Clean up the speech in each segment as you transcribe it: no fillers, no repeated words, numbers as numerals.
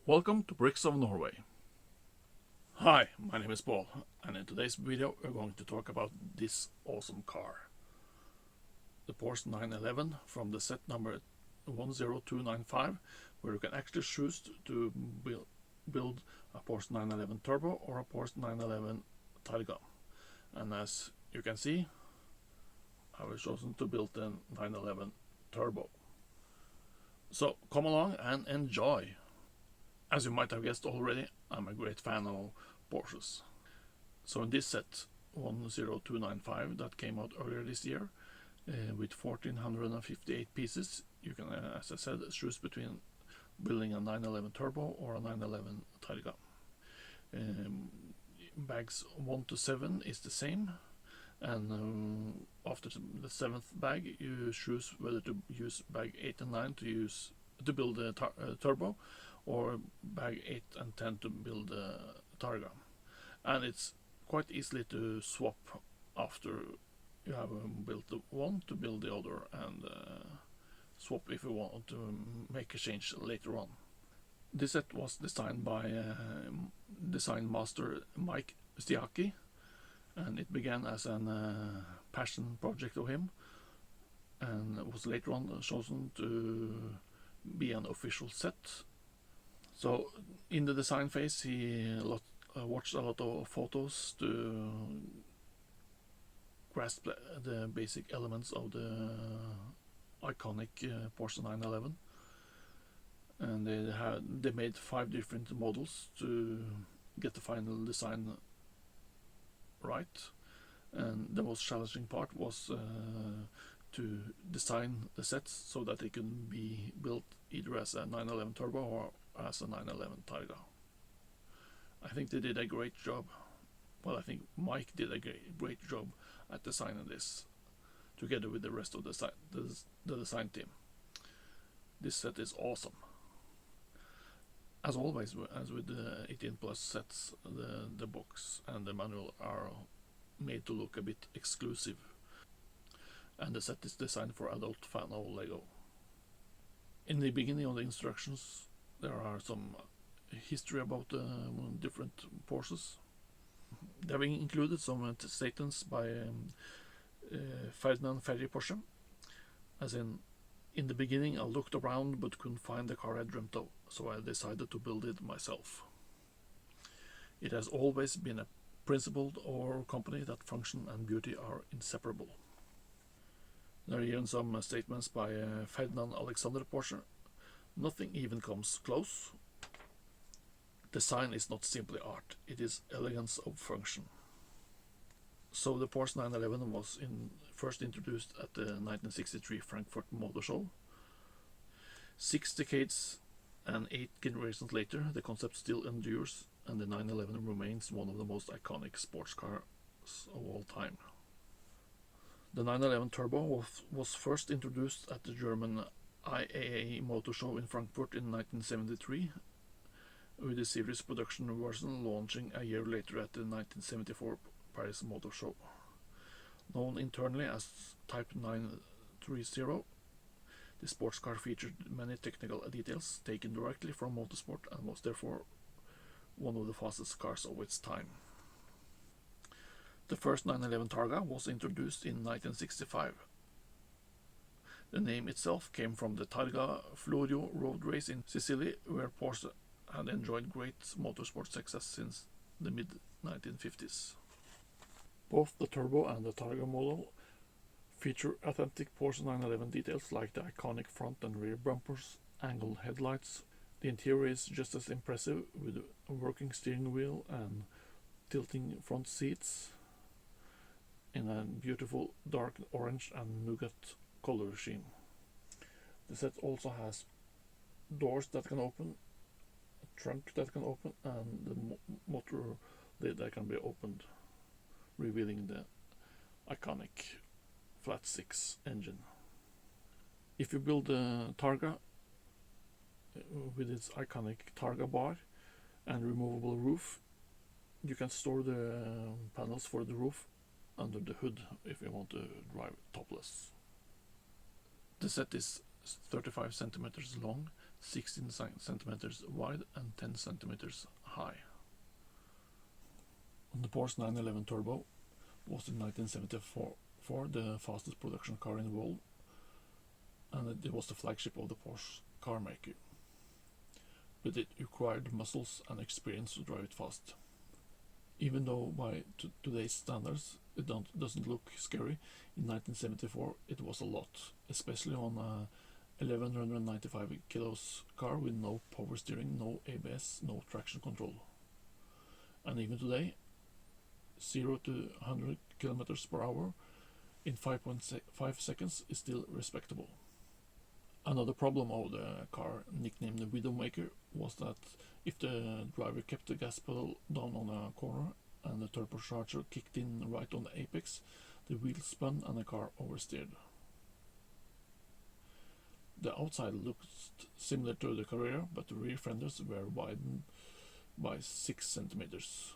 Welcome to Bricks of Norway. Hi, my name is Paul, and in today's video we're going to talk about this awesome car. The Porsche 911 from the set number 10295, where you can actually choose to build a Porsche 911 Turbo or a Porsche 911 Targa. And as you can see, I was chosen to build the 911 Turbo. So come along and enjoy. As you might have guessed already, I'm a great fan of Porsches. So in this set 10295 that came out earlier this year, with 1458 pieces, you can, as I said, choose between building a 911 Turbo or a 911 Targa. Bags 1 to 7 is the same, and after the 7th bag you choose whether to use bag 8 and 9 to build a Turbo, or bag 8 and 10 to build a Targa. And it's quite easily to swap after you have built the one to build the other, and swap if you want to make a change later on. This set was designed by design master Mike Stiaki, and it began as a passion project of him, and was later on chosen to be an official set. So in the design phase he watched a lot of photos to grasp the basic elements of the iconic Porsche 911, and they made 5 different models to get the final design right. And the most challenging part was to design the sets so that they can be built either as a 911 Turbo or as a 911 Targa. I think they did a great job. Well, I think Mike did a great job at designing this, together with the rest of the design team. This set is awesome. As always, as with the 18 plus sets, the box and the manual are made to look a bit exclusive, and the set is designed for adult fan of Lego. In the beginning of the instructions there are some history about different Porsches. They have included some statements by Ferdinand Ferry Porsche, as in the beginning I looked around but couldn't find the car I dreamt of, so I decided to build it myself. It has always been a principle of our company that function and beauty are inseparable. There are even some statements by Ferdinand Alexander Porsche. Nothing even comes close. Design is not simply art, it is elegance of function. So the Porsche 911 was first introduced at the 1963 Frankfurt Motor Show. 6 decades and 8 generations later, the concept still endures, and the 911 remains one of the most iconic sports cars of all time. The 911 Turbo was first introduced at the German IAA Motor Show in Frankfurt in 1973, with the series production version launching a year later at the 1974 Paris Motor Show. Known internally as Type 930, the sports car featured many technical details taken directly from motorsport and was therefore one of the fastest cars of its time. The first 911 Targa was introduced in 1965. The name itself came from the Targa Florio road race in Sicily, where Porsche had enjoyed great motorsport success since the mid-1950s. Both the Turbo and the Targa model feature authentic Porsche 911 details like the iconic front and rear bumpers, angled headlights. The interior is just as impressive, with a working steering wheel and tilting front seats in a beautiful dark orange and nougat color scheme. The set also has doors that can open, a trunk that can open, and the motor lid that can be opened, revealing the iconic flat 6 engine. If you build a Targa with its iconic Targa bar and removable roof, you can store the panels for the roof under the hood if you want to drive topless. The set is 35 centimeters long, 16 centimeters wide and 10 centimeters high. The Porsche 911 Turbo was in 1974 the fastest production car in the world, and it was the flagship of the Porsche car maker. But it required muscles and experience to drive it fast. Even though by today's standards it doesn't look scary, in 1974 it was a lot, especially on a 1195 kilos car with no power steering, no ABS, no traction control. And even today, 0 to 100 kilometers per hour in 5.5 seconds is still respectable. Another problem of the car, nicknamed the Widowmaker, was that if the driver kept the gas pedal down on a corner and the turbocharger kicked in right on the apex, the wheels spun and the car oversteered. The outside looked similar to the Carrera, but the rear fenders were widened by 6 centimeters.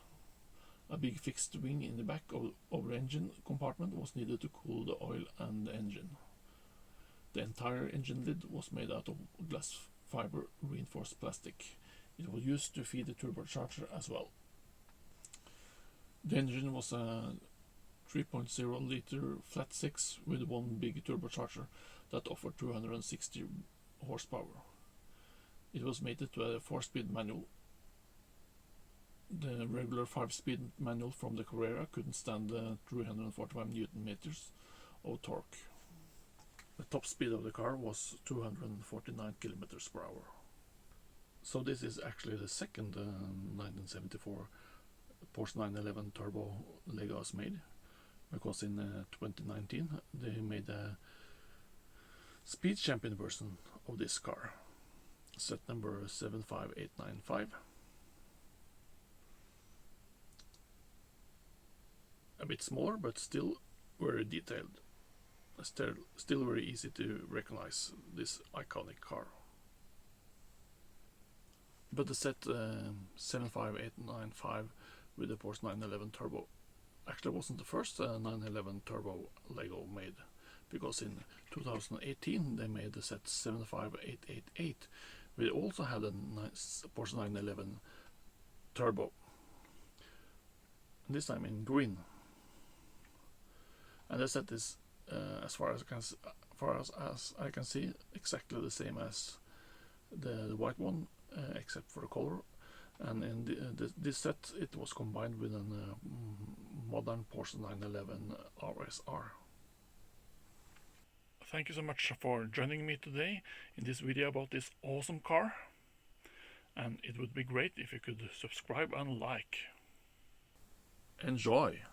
A big fixed wing in the back of the engine compartment was needed to cool the oil and the engine. The entire engine lid was made out of glass fiber reinforced plastic. It was used to feed the turbocharger as well. The engine was a 3.0 liter flat 6 with one big turbocharger that offered 260 horsepower. It was mated to a 4-speed manual. The regular 5-speed manual from the Carrera couldn't stand the 345 Newton meters of torque. The top speed of the car was 249 kilometers per hour. So this is actually the second 1974 Porsche 911 Turbo Lego's made, because in 2019 they made a speed champion version of this car, set number 75895. A bit smaller, but still very detailed. Still very easy to recognize this iconic car. But the set 75895 with the Porsche 911 Turbo actually wasn't the first 911 Turbo Lego made, because in 2018 they made the set 75888, which also had a Porsche 911 Turbo, this time in green. And the set is, as far as I can see, exactly the same as the white one, except for the color. And in this set, it was combined with a modern Porsche 911 RSR. Thank you so much for joining me today in this video about this awesome car. And it would be great if you could subscribe and like. Enjoy!